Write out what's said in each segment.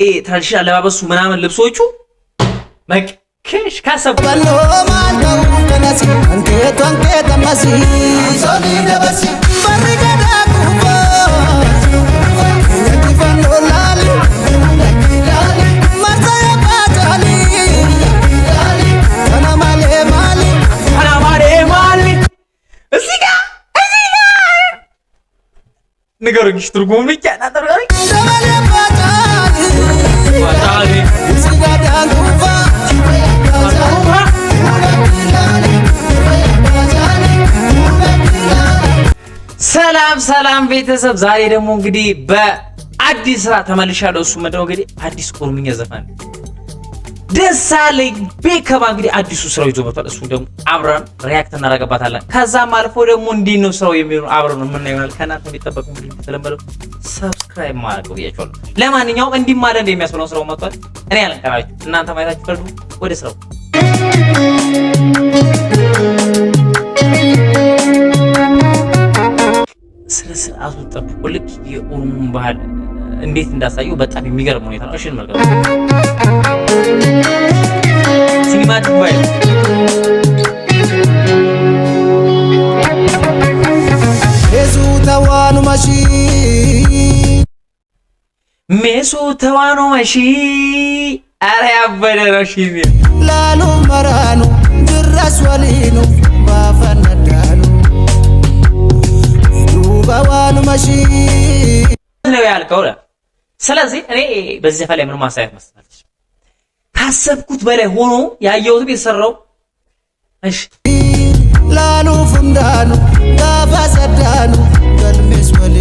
ትራዲሽናል አለባበሱ ምናምን ልብሶቹ መከሽ ካሰብ ንገሩኝ ትርጉሙን ብቻ እናጠራሪ ሰላም ቤተሰብ ዛሬ ደግሞ እንግዲህ በአዲስ ስራ ተመልሻለሁ። እሱ ምንድነው እንግዲህ አዲስ ኦሮምኛ ዘፈን ደሳለኝ ቤከባ እንግዲህ አዲሱ ስራው ይዞ መጥቷል። እሱ ደግሞ አብረን ሪያክት እናደርግበታለን። ከዛም አልፎ ደግሞ እንዴት ነው ስራው የሚሆነው አብረን ምን ይሆናል። ከናንተ የሚጠበቅ እንግዲህ ተለምበለው ሰብስክራይብ ማድረግ ያቻሉ። ለማንኛውም እንዲህ ማለት እንደሚያስብለው ስራው መጥቷል። እኔ ያለንከራችሁ እናንተ ማየታችሁ ፈርዱ ወደ ስራው ስርዓቱ ጠብቆ ልክ የኦሮሞን ባህል እንዴት እንዳሳየው በጣም የሚገርም ሁኔታ ነው። እሺ እንመልከት። ሲኒማቲክ ቫይብ ሜሱ ተዋኑ ማሺ አረ ያበደ ነው። እሺ ላሉ መራኑ ድረስ ወሊኑ ባፈነዳሉ ዱባዋኑ ማሺ ነው ያልከው። ስለዚህ እኔ በዚህ ዘፈን ላይ ምንም ማሳየት መስጠት ካሰብኩት በላይ ሆኖ ያየሁት የተሰራው እሺ ላሉ ፍንዳኑ ጋፋሰዳኑ ገልሜስ ወሊ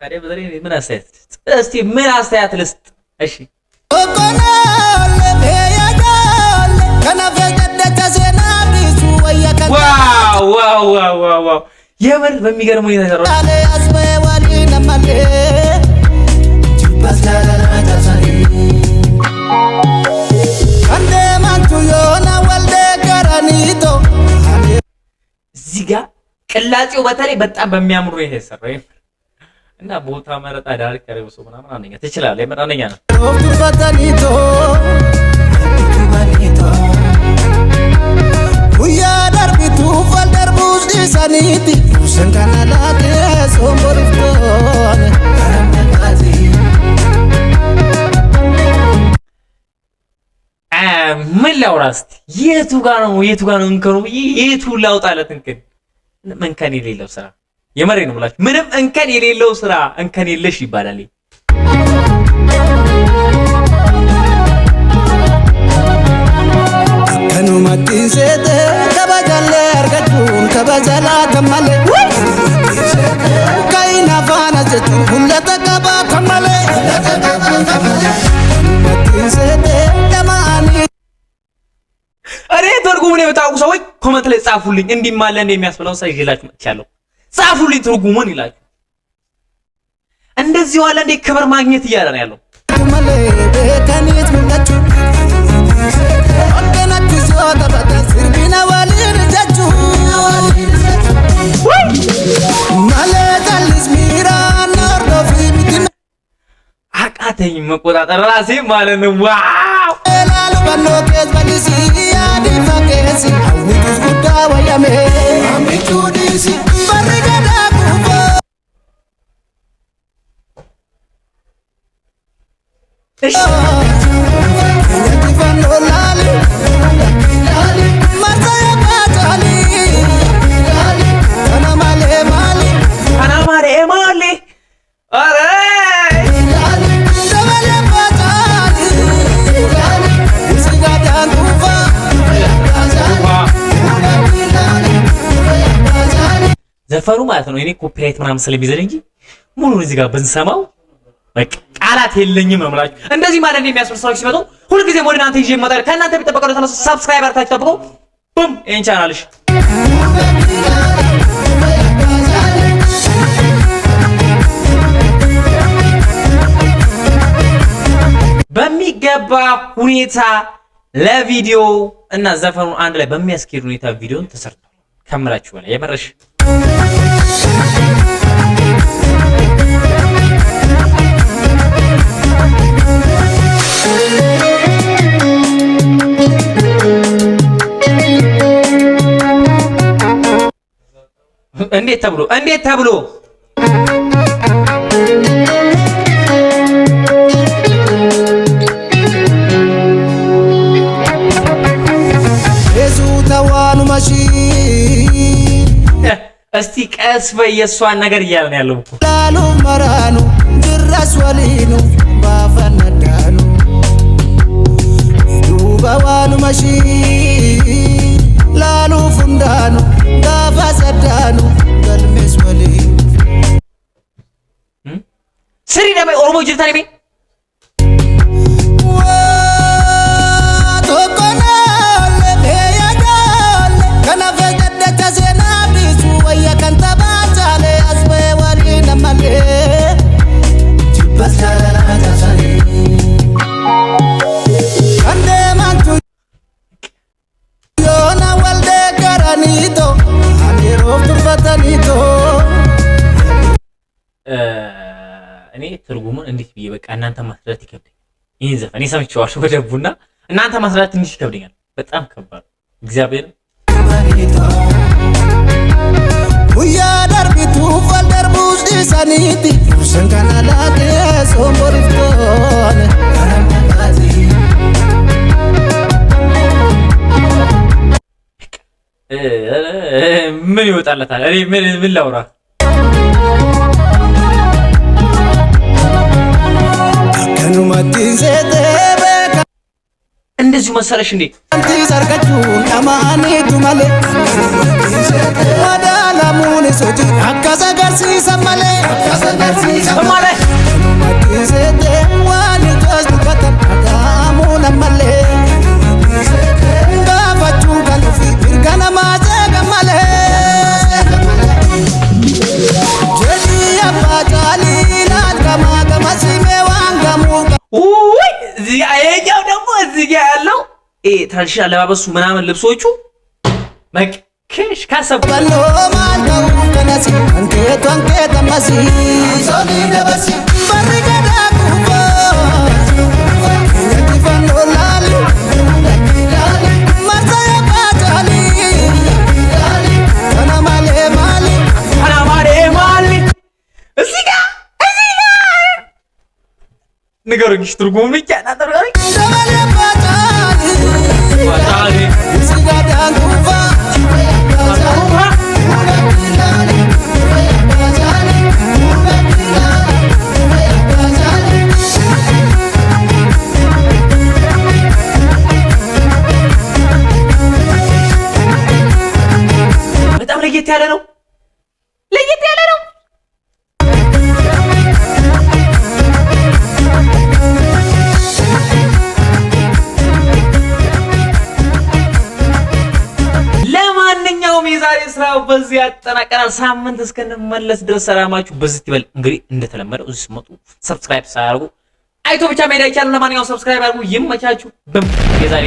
ታዲያ በዚህ ምን አስተያየት እስቲ ምን አስተያየት ልስጥ? እሺ ዋው የምር በሚገርም ሁኔታ ተሰራው። እዚህ ጋር ቅላጼው በተለይ በጣም በሚያምሩ ሁኔታ የተሰራው እና ቦታ መረጣ ዳይሬክተር ሰው ምናምን አንደኛ ትችላለህ። የምር አንደኛ ነው። ምን ላውራ እስቲ የቱ ጋር ነው እንከኑ የቱ ላውጣለት እንከን የሌለው ስራ የመሬ ነው ብላችሁ ምንም እንከን የሌለው ስራ እንከን የለሽ ይባላል። ከኑ ማጥንሰተ ተባጃለ አርገቱን ተባጃላ ከማለ ካይና ፋናጀቱ ሁለተቀባ ከማለ ማጥንሰተ ተማኒ አሬ ትርጉሙን የምታውቁ ሰዎች ኮሜንት ላይ ጻፉልኝ። እንዲህ ማለት እንደሚያስብለው ሳይላችሁ መጥቻለሁ። ጻፉልኝ ትርጉሙን ይላችሁ። እንደዚህ ዋለ እንደ ክብር ማግኘት እያለ ነው ያለው። አቃተኝ መቆጣጠር ራሴ ማለት ነው። ዋው ዘፈኑ ማለት ነው። እኔ ኮፒራይት ምናምን ስለሚዘል እንጂ ሙሉን እዚህ ጋር ብንሰማው በቃ ቃላት የለኝም ነው የምላችሁ። እንደዚህ ማለት ነው የሚያስፈር ሰዎች ሲመጡ ሁሉ ጊዜ ወደ እናንተ ይዤ እመጣለሁ። ከእናንተ የሚጠበቀው ተነሱ ሰብስክራይብ አድርጋችሁ ጠብቁ። ቡም ይሄን ቻናልሽ በሚገባ ሁኔታ ለቪዲዮ እና ዘፈኑ አንድ ላይ በሚያስኬድ ሁኔታ ቪዲዮን ተሰርቷል ከመላችሁ በላይ የመረሽ እንዴት ተብሎ ተዋኑ ማሺ እስቲ ቀስ በየሷን ነገር እያልን ያለው ላሉ መራኑ ድረስ ወሊኑ ባፈነዳኑ ዱባዋኑ ማሺ ላሉ ፉንዳኑ ጋፋሰዳኑ ገልሜስ ወሊኑ ስሪ ደም ኦሮሞ ጅርታኒ ቤ እኔ ትርጉሙን እንዴት ብዬ በቃ እናንተ ማስረዳት ይከብደኝ። ይሄን ዘፈን ሰምቼዋለሁ በደቡና እናንተ ማስረዳት ትንሽ ይከብደኛል። በጣም ከባድ እግዚአብሔር ውያ ደርቢቱ ፈልደርቡስ ዲሳኒቲ ሰንካናላቴ ሶምቦሪፍቶን ምን ይወጣለታል? እኔ ምን ላውራ? እንደዚሁ መሰለሽ እንዴ አንቲ ሰርቀቹ አማኒቱ ማለ ወዳላሙን ሶጂ አካሰገርሲ ሰማለ ሰማለ ማቲሴቴ ዋኒ ጆስ ዱከተ አጋሙን አማለ ጋፋቹ ጋኑፊ ቢርጋና ማዘ ገማለ ጀዲ አባጃሊ ላልከማ ገማሲሜ ዋንጋሙ ውይ እዚህ አየኛው ደግሞ እዚህ ጋር ያለው ትራዲሽናል አለባበሱ ምናምን ልብሶቹ መክሽ ካሰባሉ ማልከው ከነሲ አንከቱ አንከተማሲ ሶኒ ደበሲ በርገዳ ኩቦ የቲፋኖ ላሊ ማርሳያ ባጃሊ ከናማሌ ማሊ እዚህ ጋር ንገሩኝ ትርጉሙን ብቻ እናጠሩኝ ደበለ ባጃሊ ሲጋዳ ኩፋ በጣም ለየት ያለ ነው። ለማንኛውም የዛሬ ስራው በዚህ ያጠናቀናል። ሳምንት እስከነመለስ ድረስ ሰላማችሁ በዚህ ይበል። እንግዲህ እንደተለመደው እዚህ ስመጡ ሰብስክራይብ ሳያደርጉ አይቶ ብቻ መሄድ አይቻልም። ለማንኛውም ሰብስክራይብ አድርጉ። ይመቻችሁ። የዛሬ